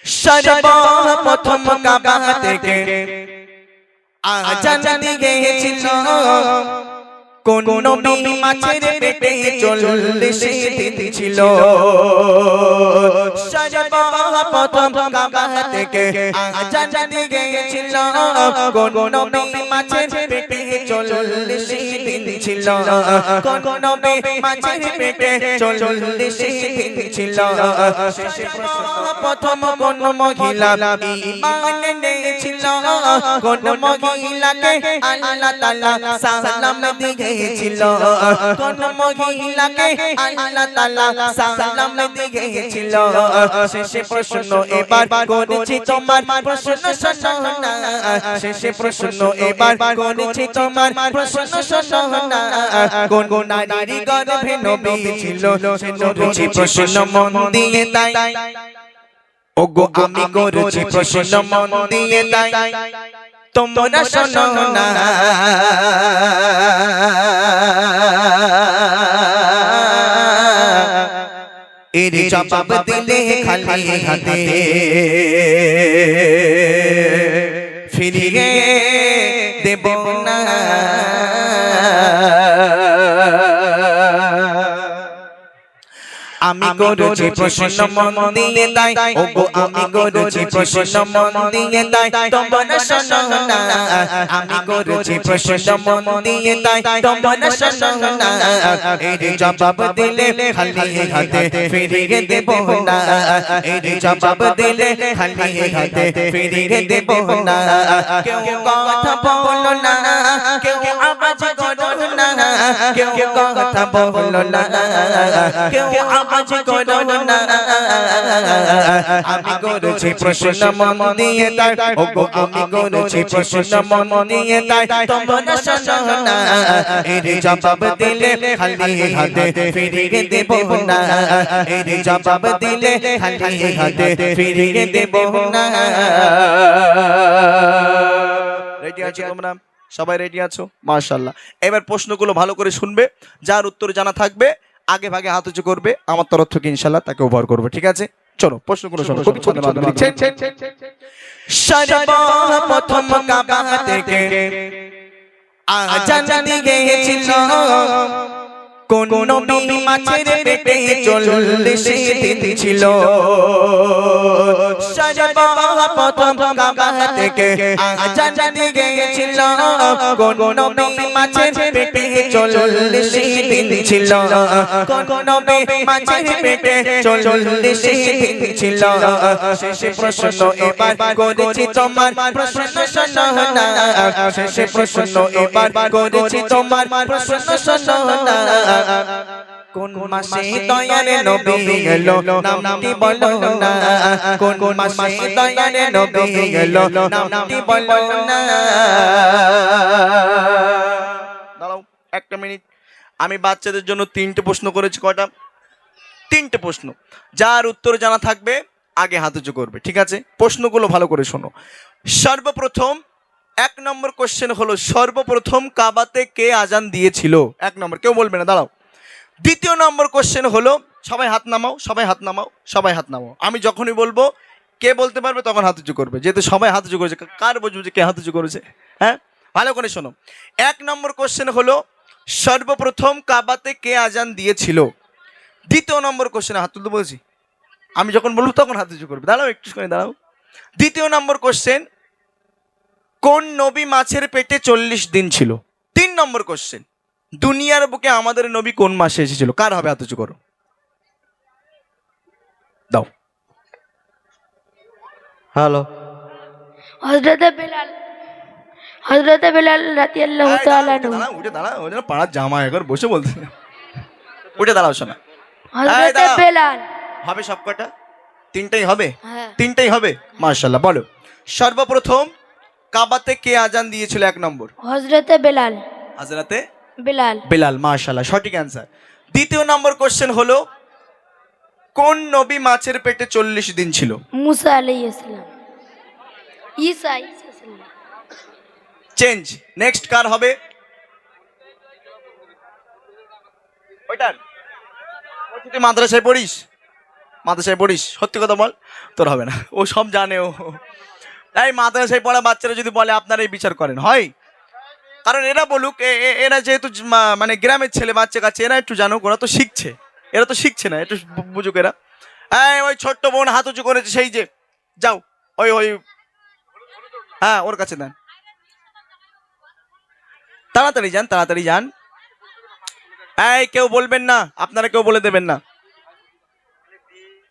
সর্বপ্রথম কাবা থেকে আজান দিয়েছিল কোন নবী মাছের পেটে 40 দিন ছিল। সর্বপ্রথম কাবা থেকে আজান দিয়েছিল কোন নবী মাছের পেটে 40 দিন ছিল। কোন নবী মাছের পেটে 40 দিন ছিল। প্রথম কোন মহিলা ঈমান এনেছিল, কোন মহিলাকে আল্লাহ তাআলা সালাম দিয়েছিল, কোন মহিলাকে আল্লাহ তাআলা সালাম দিয়েছিল। শেষে প্রশ্ন এবার করেছি তোমার, প্রশ্ন শোনো না। শেষে প্রশ্ন এবার করেছি তোমার, প্রশ্ন শোনো না। কোন নারীর গর্ভে নবী ছিল, সে নবী প্রশ্ন মন দিয়ে তাই। ওগো আমি করেছি প্রশ্ন মন দিয়ে তাই, তোমরা শোনো না। এর জবাব দিলে খালি হাতে ফিরিয়ে দেব না। আমি করেছি প্রশ্ন মন দিয়ে তাই, ওগো আমি করেছি প্রশ্ন মন দিয়ে তাই, তোমরা শোনো না। আমি করেছি প্রশ্ন মন দিয়ে তাই, তোমরা শোনো না। এর জবাব দিলে খালি হাতে ফিরিয়ে দেব না। এর জবাব দিলে খালি হাতে ফিরিয়ে দেব না। কেউ কথা বলো না, কেউ আওয়াজ করো না, কেউ কথা বলো না, কেউ আওয়াজ করো না। আমি করেছি প্রশ্ন মন দিয়ে তাই, ওগো আমি করেছি প্রশ্ন মন দিয়ে তাই, তোমরা শোনো না। এর জবাব দিলে খালি হাতে ফিরিয়ে দেব না। এর জবাব দিলে খালি হাতে ফিরিয়ে দেব না। রেডি আছো তোমরা? সবাই রেডি আছো? মাশাআল্লাহ। এবার প্রশ্নগুলো ভালো করে শুনবে, যার উত্তর জানা থাকবে আগে ভাগে হাত উঁচু করবে, আমার তরফ থেকে ইনশাআল্লাহ তাকে ওভার করবে। ঠিক আছে, চলো প্রশ্নগুলো শোনো। খুব ছন্দের মাধ্যমে লিখছেন। সর্বপ্রথম কাবা থেকে আজান দিয়েছিল কোন নবী মাছের পেটে 40 দিন ছিল। সর্বপ্রথম কাবা থেকে আজান দিয়েছিল কোন নবী মাছের পেটে 40 দিন ছিল। কোন নবী মাছের পেটে 40 দিন ছিল। শেষে প্রশ্ন এবার করেছি তোমার, প্রশ্ন শোনো না। শেষে প্রশ্ন এবার করেছি তোমার, প্রশ্ন শোনো না। কোন মাসে দয়ার নবী এলো নামটি বলো না। কোন মাসে দয়ার নবী এলো নামটি বলো না। দাঁড়াও একটা মিনিট, আমি বাচ্চাদের জন্য 3টে প্রশ্ন করেছি। কয়টা? 3টে প্রশ্ন। যার উত্তর জানা থাকবে আগে হাত উঁচু করবে। ঠিক আছে, প্রশ্নগুলো ভালো করে শোনো। সর্বপ্রথম 1 নম্বর কোশ্চেন হলো, সর্বপ্রথম কাবাতে কে আজান দিয়েছিল? 1 নম্বর, কেউ বলবে না, দাঁড়াও। 2য় নম্বর কোশ্চেন হলো, সবাই হাত নামাও, সবাই হাত নামাও, সবাই হাত নামাও। আমি যখনই বলবো কে বলতে পারবে তখন হাত উঁচু করবে। যেহেতু সবাই হাত উঁচু করেছে, কার বুঝবো যে কে হাত উঁচু করেছে? হ্যাঁ, ভালো করে শোনো। 1 নম্বর কোশ্চেন হলো, সর্বপ্রথম কাবাতে কে আজান দিয়েছিল। 2য় নম্বর কোশ্চেনে হাত তুলতে বলছি, আমি যখন বলবো তখন হাত উঁচু করবে। দাঁড়াও একটু করে দাঁড়াও। 2য় নম্বর কোশ্চেন, কোন নবী মাছের পেটে 40 দিন ছিল। 3 নম্বর কোশ্চেন, দুনিয়ার বুকে আমাদের নবী কোন মাসে এসেছিল? কার হবে? হাত উঁচু করো, দাও। হ্যালো, হযরতে বেলাল, হযরতে বেলাল রাদিয়াল্লাহু তাআলা আনহু। উঠে দাঁড়া, ওটা পাড়ার জামা একবার বসে বলতে। উঠে দাঁড়াও শোনা। হযরতে বেলাল হবে সব কটা? 3টাই হবে? হ্যাঁ 3টাই হবে। মাশাআল্লাহ। বলো, সর্বপ্রথম কাবাতে কে আজান দিয়েছিল? 1 নম্বর হযরতে বেলাল, হযরতে বেলাল, বেলাল। মাশাআল্লাহ, সঠিক অ্যান্সার। 2য় নম্বর কোশ্চেন হলো, কোন নবী মাছের পেটে 40 দিন ছিল? মুসা আলাইহিস সালাম, ঈসা সালাম। চেঞ্জ। নেক্সট কার হবে? ওইটার তুই মাদ্রাসায় পড়িস? মাদ্রাসায় পড়িস? সত্যি কথা বল, তোর হবে না, ও সব জানে ও। এই মাদ্রাসায় পড়া বাচ্চারা যদি বলে আপনারা এই বিচার করেন, হয়? কারণ এরা বলুক, এরা যেহেতু মানে গ্রামের ছেলে বাচ্চা কাছে, এরা একটু জানুক, ওরা তো শিখছে, এরা তো শিখছে না, একটু বুঝুক এরা। এই ওই ছোট্ট বোন হাত উঁচু করেছে, সেই যে, যাও ওই ওই, হ্যাঁ ওর কাছে দেন, তাড়াতাড়ি যান, তাড়াতাড়ি যান। এই কেউ বলবেন না, আপনারা কেউ বলে দেবেন না।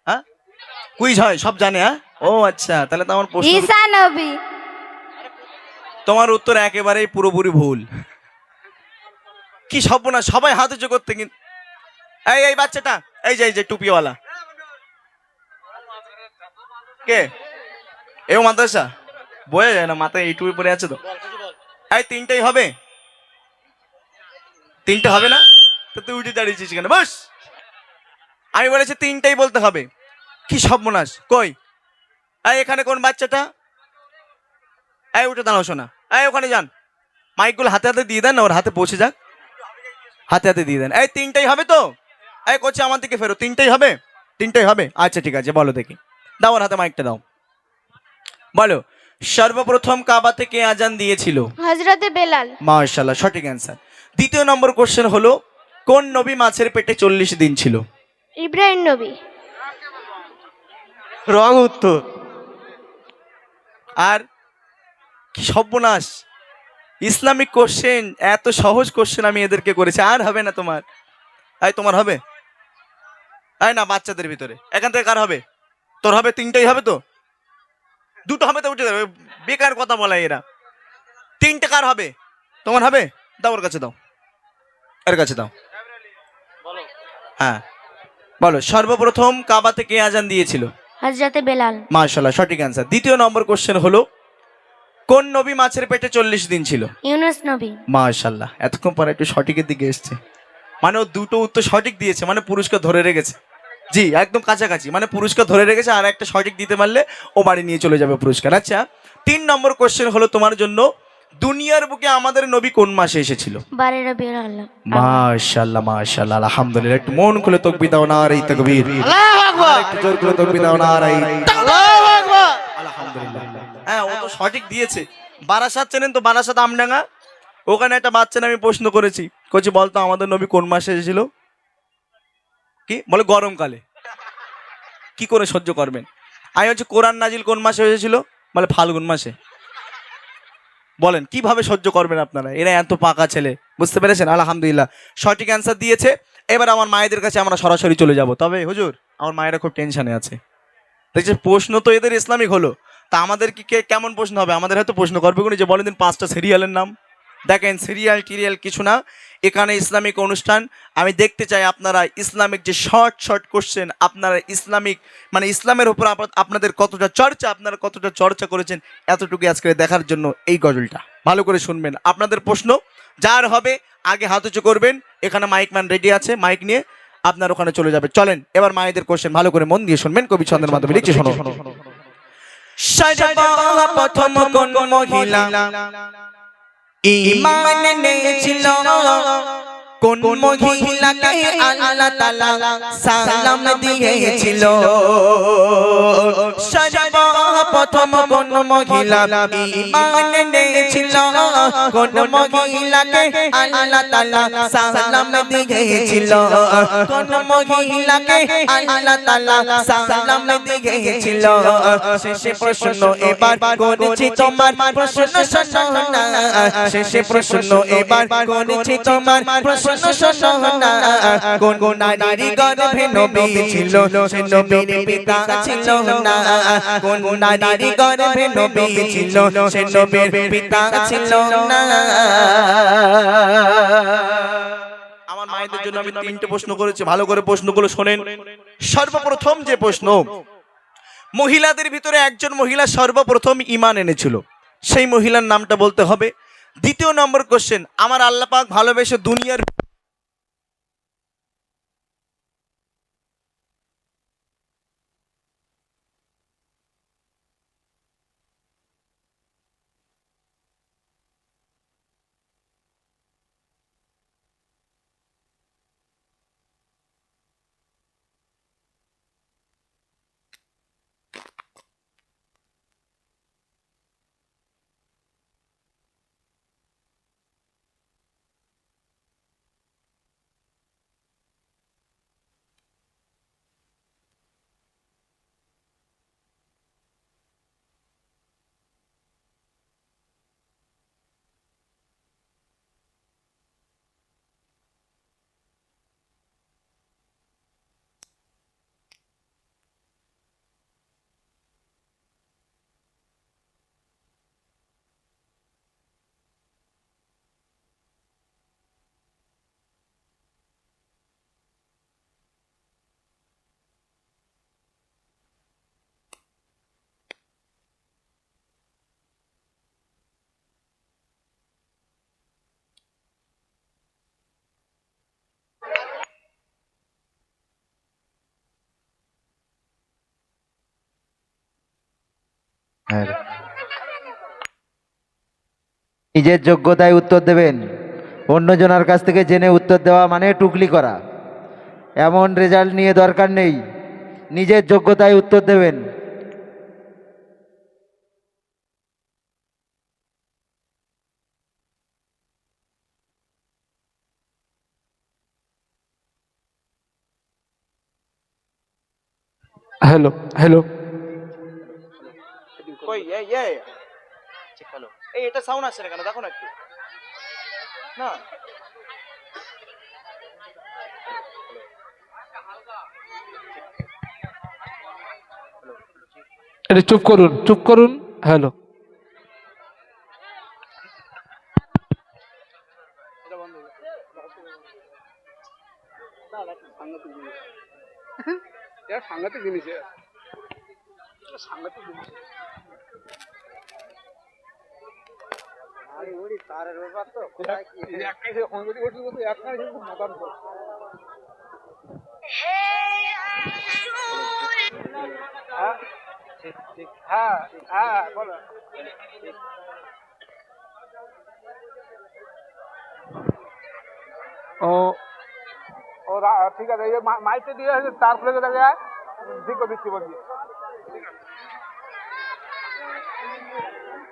হ্যাঁ, কুইজ হয়, সব জানে? হ্যাঁ, ও আচ্ছা, তাহলে তো আমার প্রশ্ন, ঈসা নবী। তোমার উত্তর একেবারেই পুরোপুরি ভুল। কি সব না, সবাই হাত উঁচু করতে, কিন্তু এই এই বাচ্চাটা, এই যে টুপিওয়ালা, কে? এও মাদ্রাসা? বোঝা যায় না, মাথায় এই টুপি পরে আছে তো। এই তিনটেই হবে? তিনটে হবে না তো তুই উঠে দাঁড়িয়েছিস কেন? বস, আমি বলেছি তিনটেই বলতে হবে। কি সর্বনাশ, কই? এই এখানে কোন বাচ্চাটা? এই উঠে দাঁড়াও, শোনা। এই ওখানে যান, মাইকগুলো হাতে হাতে দিয়ে দেন না, ওর হাতে পৌঁছে যাক, হাতে হাতে দিয়ে দেন। এই তিনটেই হবে তো? এই করছে আমার দিকে ফেরো, তিনটেই হবে? তিনটেই হবে, আচ্ছা ঠিক আছে, বলো দেখি, দাও ওর হাতে মাইকটা দাও, বলো সর্বপ্রথম কাবা থেকে আজান দিয়েছিল? হযরতে বেলাল। মাশাআল্লাহ, সঠিক অ্যান্সার। দ্বিতীয় নম্বর কোশ্চেন হলো, কোন নবী মাছের পেটে 40 দিন ছিল? ইব্রাহিম নবী। রং উত্তর। আর কি সর্বনাশ, ইসলামিক কোশ্চেন, এত সহজ কোশ্চেন আমি এদেরকে করেছি, আর হবে না তোমার। এই তোমার হবে? এই না, বাচ্চাদের ভিতরে এখান থেকে কার হবে? তোর হবে? তিনটেই হবে তো? দুটো হবে তো উঠে যাবে, বেকার কথা বলে এরা। তিনটে কার হবে? তোমার হবে? দাও ওর কাছে দাও, এর কাছে দাও। হ্যাঁ বলো, সর্বপ্রথম কাবা থেকে আজান দিয়েছিল? হযরতে বেলাল। মাশাআল্লাহ, সঠিক অ্যান্সার। দ্বিতীয় নম্বর কোশ্চেন হলো, কোন নবী মাছের পেটে 40 দিন ছিল? ইউনুস নবী। মাশাআল্লাহ, এতক্ষণ পরে একটু সঠিকের দিকে এসছে, মানে ও দুটো উত্তর সঠিক দিয়েছে, মানে পুরস্কার ধরে রেখেছে। জি একদম কাছাকাছি, মানে পুরস্কার ধরে রেখেছে, আর একটা সঠিক দিতে পারলে ও বাড়ি নিয়ে চলে যাবে পুরস্কার। আচ্ছা, 3 নম্বর কোশ্চেন হলো তোমার জন্য, দুনিয়ার বুকে আমাদের নবী কোন মাসে এসেছিল? 12 রবিউল আউয়াল। মাশাআল্লাহ মাশাআল্লাহ, আলহামদুলিল্লাহ, একটু মন খুলে তাকবীর দাও, নারে তাকবীর, আল্লাহু আকবার, একটু জোর করে তাকবীর দাও, নারে আল্লাহু আকবার, আলহামদুলিল্লাহ। হ্যাঁ ও তো সঠিক দিয়েছে। বারাসাত চেনেন তো? বারাসাত আমডাঙ্গা, ওখানে একটা বাচ্চা আমি প্রশ্ন করেছি, কইছি বলতো আমাদের নবী কোন মাসে এসেছিল? কি বলে? গরমকালে। কি করে সহ্য করবেন? আমি হচ্ছে কোরআন নাজিল কোন মাসে হয়েছিল? বলে ফাল্গুন মাসে। বলেন কিভাবে সহ্য করবেন আপনারা? এরা এত পাকা ছেলে, বুঝতে পেরেছেন? আলহামদুলিল্লাহ, সঠিক অ্যান্সার দিয়েছে। এবার আমার মায়েদের কাছে আমরা সরাসরি চলে যাব। তবে হুজুর, আমার মায়েরা খুব টেনশনে আছে, দেখছি প্রশ্ন তো এদের ইসলামিক হলো, তা আমাদের কি কেমন প্রশ্ন হবে? আমাদের হয়তো প্রশ্ন করবে কোন, যে বলেন দিন 5টা সিরিয়ালের নাম। দেখেন, সিরিয়াল টিরিয়াল কিছু না, এখানে ইসলামিক অনুষ্ঠান। আমি দেখতে চাই আপনারা ইসলামিক যে শর্ট শর্ট কোশ্চেন, আপনারা ইসলামিক মানে ইসলামের উপর আপনাদের কতটা চর্চা, আপনারা কতটা চর্চা করেছেন, এতটুকু আজকে দেখার জন্য এই গজলটা ভালো করে শুনবেন। আপনাদের প্রশ্ন যার হবে আগে হাত উঁচু করবেন, এখানে মাইক ম্যান রেডি আছে, মাইক নিয়ে আপনার ওখানে চলে যাবে। চলেন এবার মায়েদের কোশ্চেন ভালো করে মন দিয়ে শুনবেন, কবি ছন্দের মাধ্যমে লিখছে, শোনো। সর্বপ্রথম কোন মহিলা ঈমান এনেছিল? কোন মহিলাকে আল্লাহ তাআলা সালাম দিয়েছিল? সর্বপ্রথম কোন মহিলা ঈমান এনেছিল? কোন মহিলাকে আল্লাহ তাআলা সালাম দিয়েছিল? কোন মহিলাকে আল্লাহ তাআলা সালাম দিয়েছিল? শেষে প্রশ্ন এবার করেছি তোমার, প্রশ্ন শোনো না। শেষে প্রশ্ন এবার করেছি তোমার, প্রশ্ন শোনো না। কোন নারীর গর্ভে নবী ছিল? সে নবীর পিতা ছিল না। কোন নারীর গর্ভে নবী ছিল? সে নবীর পিতা ছিল না। আমার মায়েদের জন্য আমি 3টে প্রশ্ন করেছি, ভালো করে প্রশ্নগুলো শোনেন। সর্বপ্রথম যে প্রশ্ন, মহিলাদের ভিতরে একজন মহিলা সর্বপ্রথম ঈমান এনেছিল, সেই মহিলার নামটা বলতে হবে। দ্বিতীয় নম্বর কোশ্চেন, আমার আল্লাহ পাক ভালোবেসে দুনিয়ার হ্যালো। নিজের যোগ্যতায় উত্তর দেবেন, অন্যজনের কাছ থেকে জেনে উত্তর দেওয়া মানে টুকলি করা। এমন রেজাল্ট নিয়ে দরকার নেই, নিজের যোগ্যতায় উত্তর দেবেন। Hello hello. কই ঠিক হলো। এই এটা সাউন্ড আসছে না কেন দেখো না একটু। না এটা চুপ করুন, চুপ করুন। হ্যালো। সাংঘাতিক জিনিস, সাংঘাতিক জিনিস। তারের ব্যাপার তো হ্যাঁ হ্যাঁ বলো। ও ও ঠিক আছে, এই মাইকে দিয়ে তার খুলে দেবে, ঠিক করে দিচ্ছি বলছি।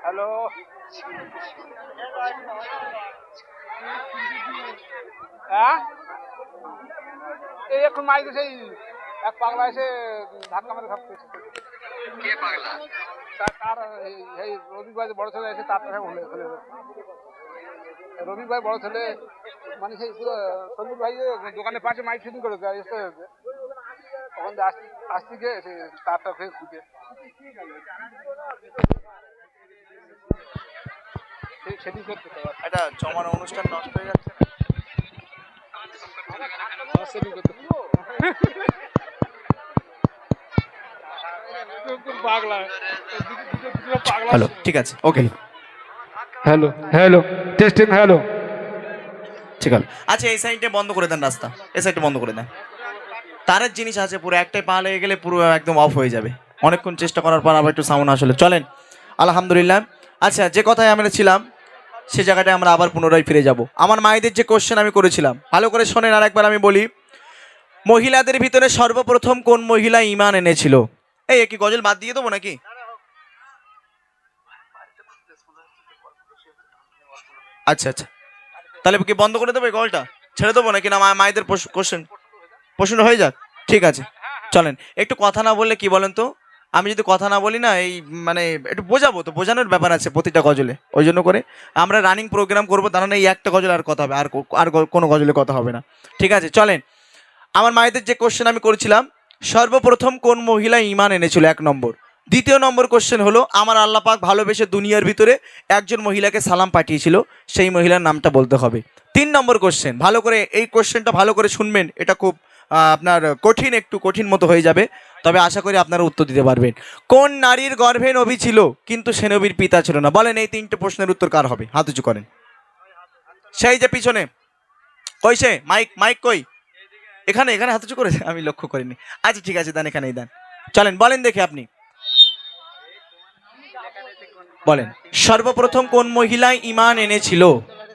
হ্যালো। হ্যাঁ এই এখন মাইকে সেই এক পাগলা এসে ধাক্কা মারে সব কিছু। তার এই রবি ভাই বড় ছেলে এসে তার খুলে ফেলে। রবি ভাই বড় ছেলে মানে সেই পুরো সন্দীপ ভাই দোকানের পাশে মাইক শুটিং করেছে, তখন আসতে গিয়ে সেই তারটা ফের খুঁজে সেটিং করতে। এটা জমানো অনুষ্ঠান নষ্ট হয়ে যাচ্ছে না? সেটিং করতে পাগলা পাগলা। হ্যালো ঠিক আছে okay. Hello hello testing hello. ঠিক আছে আচ্ছা এই সাইডে বন্ধ করে দেন, রাস্তা এই সাইডে বন্ধ করে দেন। তারের জিনিস আছে পুরো, একটাই পা লেগে গেলে পুরো একদম অফ হয়ে যাবে। অনেকক্ষণ চেষ্টা করার পর আবার একটু সাউন্ড আসলে চলেন আলহামদুলিল্লাহ। আচ্ছা যে কথায় আমরা ছিলাম সে জায়গাটায় আমরা আবার পুনরায় ফিরে যাব। আমার মায়েদের যে কোশ্চেন আমি করেছিলাম ভালো করে শোনেন, আর একবার আমি বলি। মহিলাদের ভিতরে সর্বপ্রথম কোন মহিলা ঈমান এনেছিল? এই কি গজল বাদ দিয়ে দেবো নাকি? আচ্ছা আচ্ছা তাহলে কি বন্ধ করে দেবো এই গলটা, ছেড়ে দেবো নাকি? না মায়েদের কোশ্চেন প্রশ্ন হয়ে যাক, ঠিক আছে চলেন। একটু কথা না বললে কি বলেন তো, আমি যদি কথা না বলি না এই মানে একটু বোঝাবো তো, বোঝানোর ব্যাপার আছে প্রতিটা গজলে, ওই জন্য করে আমরা রানিং প্রোগ্রাম করবো, তার মানে এই একটা গজল আর কথা হবে, আর কোনো গজলে কথা হবে না, ঠিক আছে চলেন। আমার মায়েদের যে কোশ্চেন আমি করেছিলাম, সর্বপ্রথম কোন মহিলা ঈমান এনেছিল, 1 নম্বর। দ্বিতীয় নম্বর কোশ্চেন হলো, আমার আল্লাহ পাক ভালোবেসে দুনিয়ার ভিতরে একজন মহিলাকে সালাম পাঠিয়েছিল, সেই মহিলার নামটা বলতে হবে। 3 নম্বর কোশ্চেন, ভালো করে এই কোশ্চেনটা ভালো করে শুনবেন, এটা খুব আপনার কঠিন, একটু কঠিন মতো হয়ে যাবে, তবে আশা করি আপনারা উত্তর দিতে পারবেন। কোন নারীর গর্ভে নবী ছিল কিন্তু সে নবীর পিতা ছিল না? বলেন এই 3টে প্রশ্নের উত্তর কার হবে? হাত উঁচু করেন। সেই যে পিছনে কই সে, মাইক কই? এখানে হাত উঁচু করেছে, আমি লক্ষ্য করিনি। আচ্ছা ঠিক আছে দেন, এখানেই দেন, চলেন বলেন দেখে আপনি বলেন। সর্বপ্রথম কোন মহিলা ঈমান এনেছিল?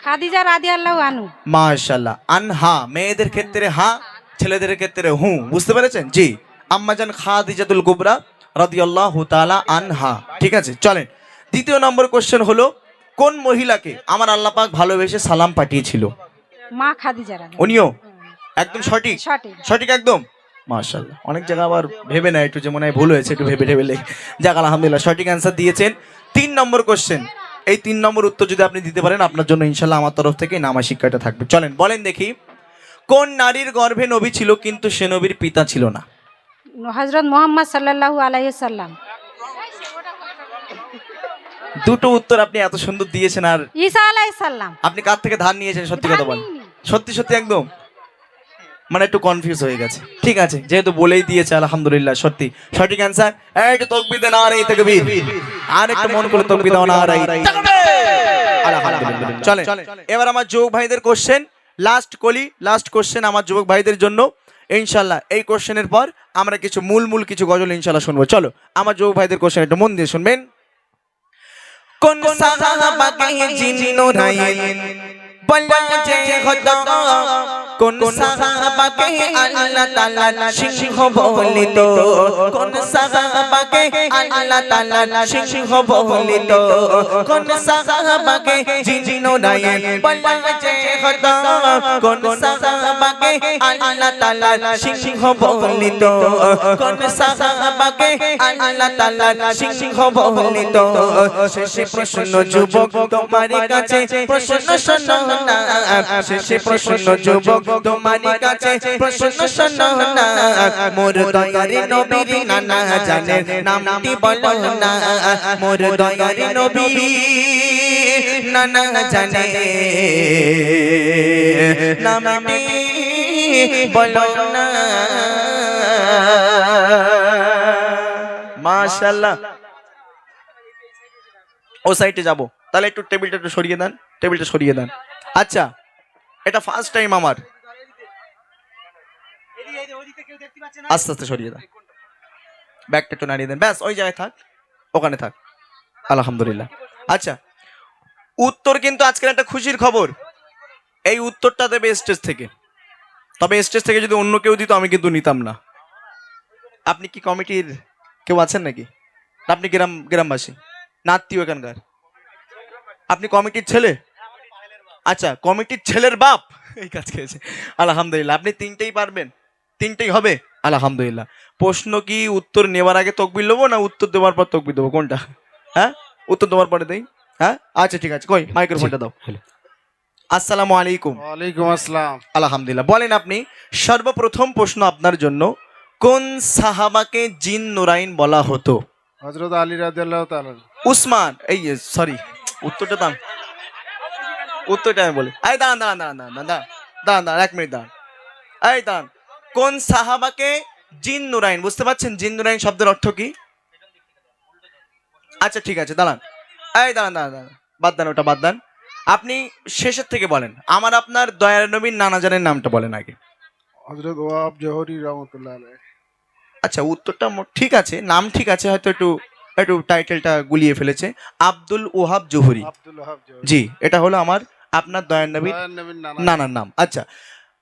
খাদিজা রাদিয়াল্লাহু আনহু। মাশাআল্লাহ। আনহা মেয়েদের ক্ষেত্রে হা, ছেলেদের ক্ষেত্রে হু, বুঝতে পেরেছেন? জি, আম্মাজান খাদিজাতুল কুবরা রাদিয়াল্লাহু তাআলা আনহা, ঠিক আছে চলেন। দ্বিতীয় নম্বর কোশ্চেন হলো, কোন মহিলাকে আমার আল্লাহ পাক ভালোবেসে সালাম পাঠিয়েছিল? মা খাদিজা রাদিয়াল্লাহু। উনিও একদম সঠিক, সঠিক। সঠিক একদম, মাশাআল্লাহ। অনেক জায়গা আবার ভেবে না একটু, যে মনে হয় ভুল হয়েছে একটু ভেবে যাক আলহামদুলিল্লাহ সঠিক অ্যান্সার দিয়েছেন। 3 নম্বর কোশ্চেন, এই 3 নম্বর উত্তর যদি আপনি দিতে পারেন আপনার জন্য ইনশাল্লাহ আমার তরফ থেকে নামা শিক্ষাটা থাকবে। চলেন বলেন দেখি, কোন নারীর গর্ভে নবী ছিল কিন্তু সে নবীর পিতা ছিল না? হযরত মুহাম্মদ সাল্লাল্লাহু আলাইহি সাল্লাম। দুটো উত্তর আপনি এত সুন্দর দিয়েছেন, আর ঈসা আলাইহিস সালাম। আপনি কার থেকে ধার নিয়েছেন সত্যি কথা বলেন? সত্যি সত্যি একদম মানে একটু কনফিউজ হয়ে গেছে। ঠিক আছে যেহেতু বলেই দিয়েছে আলহামদুলিল্লাহ সত্যি সঠিক অ্যান্সার। একটু তাকবীর দেন, আর এই তাকবীর, আর একটু মন করে তাকবীর দাও না, আর এই আলহামদুলিল্লাহ। চলে এবার আমার যুবক ভাইদের কোশ্চেন, লাস্ট কোশ্চেন আমার যুবক ভাইদের জন্য ইনশাল্লাহ। এই কোশ্চেনের পর আমরা কিছু মূল কিছু গজল ইনশাল্লাহ শুনবো। চলো আমার যুবক ভাইদের কোশ্চেন একটু মন দিয়ে শুনবেন। কোন সাহাবাকে জিন্নুরাইন বলা যে হতো, কোন সাহাবাকে আল্লাহ তাআলা সিংহ বলিত, কোন সাহাবাকে আল্লাহ তাআলা সিংহ বলিত, কোন সাহাবাকে জিন্নুরাইন বলা যে হতো, কোন সাহাবাকে আল্লাহ তাআলা সিংহ বলিত, কোন সাহাবাকে আল্লাহ তাআলা সিংহ বলিত। শেষে প্রশ্ন যুবক তোমার কাছে, প্রশ্ন শোনো না, শেষে প্রশ্ন যুবক তোমার কাছে, প্রশ্ন শোনো না, মোর দয়ার নবীর নানা জানের নামটি বলো না, মোর দয়ার নবী নানা জানে নামটি বলো না। মাশাআল্লাহ। ও সাইডে যাব, তাহলে একটু টেবিলটা একটু সরিয়ে দেন, টেবিলটা সরিয়ে দেন। আচ্ছা, এটা ফার্স্ট টাইম আমার, আস্তে আস্তে সরিয়ে দেন, ব্যাগটা একটু নাড়িয়ে দেন, ব্যাস ওই জায়গায় থাক, ওখানে থাক। আলহামদুলিল্লাহ। আচ্ছা, উত্তর কিন্তু আজকের একটা খুশির খবর, এই উত্তরটা দেবে স্টেজ থেকে, তবে স্টেজ থেকে যদি অন্য কেউ দিত আমি কিন্তু নিতাম না। আপনি কি কমিটির কেউ আছেন নাকি? আপনি গ্রামবাসী না আত্মীয় এখানকার? আপনি কমিটির ছেলে? আচ্ছা, কমিটির ছেলের বাপ এই কাজ খেয়েছে। আলহামদুলিল্লাহ। আপনি তিনটেই পারবেন? তিনটেই হবে? আলহামদুলিল্লাহ। প্রশ্ন কি উত্তর নেওয়ার আগে তকবির নেবো না উত্তর দেওয়ার পর তকবির দেবো, কোনটা? হ্যাঁ, উত্তর দেওয়ার পরে দেই। হ্যাঁ আচ্ছা ঠিক আছে, কই মাইক্রোফোনটা দাও। আসসালামু আলাইকুম। ওয়ালাইকুম আসসালাম। আলহামদুলিল্লাহ। বলেন আপনি, সর্বপ্রথম প্রশ্ন আপনার জন্য, কোন সাহাবাকে জিন নুরাইন বলা হতো? হযরত আলী রাদিয়াল্লাহু তাআলা। উসমান, এই সরি, উত্তরটা দাম, উত্তরটা আমি বলি। এই দাঁড়ান দাঁড়ান দাঁড়ান দাঁড়ান দাঁড়ান দাঁড়ান দাঁড়ান, এক মিনিট দাঁড়ান, এই দাঁড়ান। কোন সাহাবাকে জিন নুরাইন, বুঝতে পারছেন জিন নুরাইন শব্দের অর্থ কি? আচ্ছা ঠিক আছে, দাঁড়ান, এই দাঁড়ান দাঁড়ান দাঁড়ান, বাদ দেন ওটা, বাদ দেন। আপনি শেষের থেকে বলেন, আমার আপনার দয়ার নবীর নানাজানের নামটা বলেন আগে। হযরত ওয়াহাব জোহরি রাহমাতুল্লাহ আলাইহি। আচ্ছা, উত্তরটা ঠিক আছে, নাম ঠিক আছে, হয়তো একটু একটু টাইটেলটা গুলিয়ে ফেলেছে। আব্দুল ওহাব জোহরি। আব্দুল ওয়াহাব জোহরি। জি, এটা হলো আমার আপনার দয়ার নবীর দয়ার নবীর নানার নাম। আচ্ছা,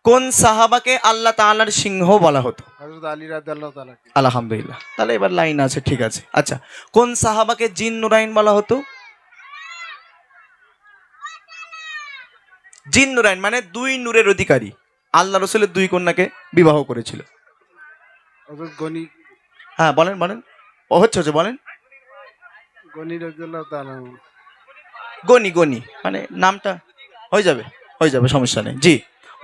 কোন সাহাবাকে আল্লাহ তাআলার সিংহ বলা হতো? হযরত আলী রাদিয়াল্লাহু তাআলা। আলহামদুলিল্লাহ, তাহলে এবার লাইন আছে, ঠিক আছে। আচ্ছা, কোন সাহাবাকে জিন নুরাইন বলা হতো? জিন নুরাইন মানে দুই নূরের অধিকারী, আল্লাহ রসুলের দুই কন্যাকে বিবাহ করেছিল। হযরত গনি। হ্যাঁ বলেন বলেন, ও হচ্ছে হচ্ছে বলেন। গনি রাদিয়াল্লাহু তাআলা। গনি, গনি মানে নামটা হয়ে যাবে, হয়ে যাবে, সমস্যা নেই। জি,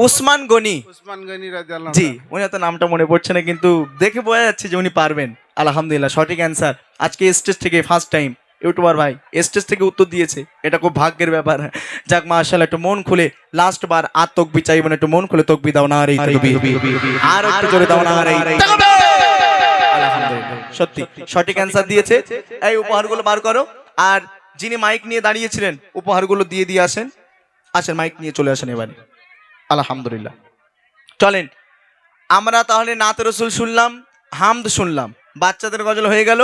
উসমান গনি। উসমান গনি রাদিয়াল্লাহু। জি, উনি তো নামটা মনে পড়ছে না, কিন্তু দেখে বোঝা যাচ্ছে যে উনি পারবেন। আলহামদুলিল্লাহ, সঠিক অ্যান্সার। আজকে স্টেজ থেকে ফার্স্ট টাইম ইউটিউবার ভাই স্টেজ থেকে উত্তর দিয়েছে, এটা খুব ভাগ্যের ব্যাপার। যাক মাশাআল্লাহ, একটু মন খুলে লাস্ট বার আর তকবি চাইবেন, একটু মন খুলে তকবি দাও না রে, আর একটু জোরে দাও না রে। আলহামদুলিল্লাহ, সত্যি সঠিক অ্যান্সার দিয়েছে। এই উপহারগুলো বার করো, আর যিনি মাইক নিয়ে দাঁড়িয়েছিলেন উপহারগুলো দিয়ে দিয়ে আসেন, আসেন মাইক নিয়ে চলে আসেন এবারে। আলহামদুলিল্লাহ, চলেন আমরা তাহলে নাত রসুল শুনলাম, হামদ শুনলাম, বাচ্চাদের গজল হয়ে গেল।